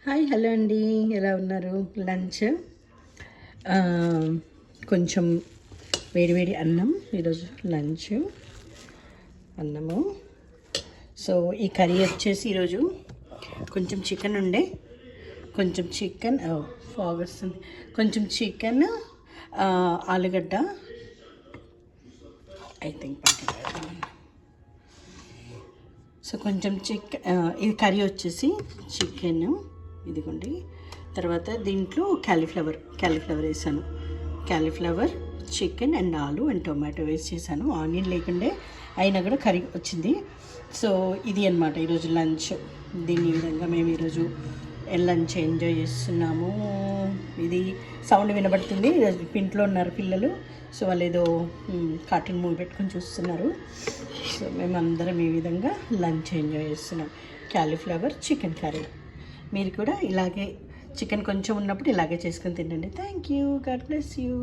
Hi hello అండి, ఎలా ఉన్నారు? లంచ్ కొంచెం వేడివేడి అన్నం. ఈరోజు లంచ్ అన్నము. సో ఈ కర్రీ వచ్చేసి ఈరోజు కొంచెం చికెన్ ఉండే, కొంచెం చికెన్ ఫాగ్ వస్తుంది, కొంచెం చికెన్, ఆలుగడ్డ, ఐ థింక్ సో కొంచెం చికెన్. ఇది కర్రీ వచ్చేసి చికెన్, ఇదిగోండి. తర్వాత దీంట్లో క్యాలీఫ్లవర్ వేసాను. క్యాలీఫ్లవర్, చికెన్ అండ్ ఆలు అండ్ టొమాటో వేసి చేశాను. ఆనియన్ లేకుండే అయినా కూడా కర్రీ వచ్చింది. సో ఇది అనమాట ఈరోజు లంచ్. దీని విధంగా మేము ఈరోజు లంచ్ ఎంజాయ్ చేస్తున్నాము. ఇది సౌండ్ వినబడుతుంది. ఇంట్లో ఉన్నారు పిల్లలు, సో వాళ్ళు ఏదో కార్టూన్ మూవీ పెట్టుకొని చూస్తున్నారు. సో మేమందరం ఈ విధంగా లంచ్ ఎంజాయ్ చేస్తున్నాం. Cauliflower chicken curry. మీరు కూడా ఇలాగే చికెన్ కొంచెం ఉన్నప్పుడు ఇలాగే చేసుకొని తినండి. Thank you. God bless you.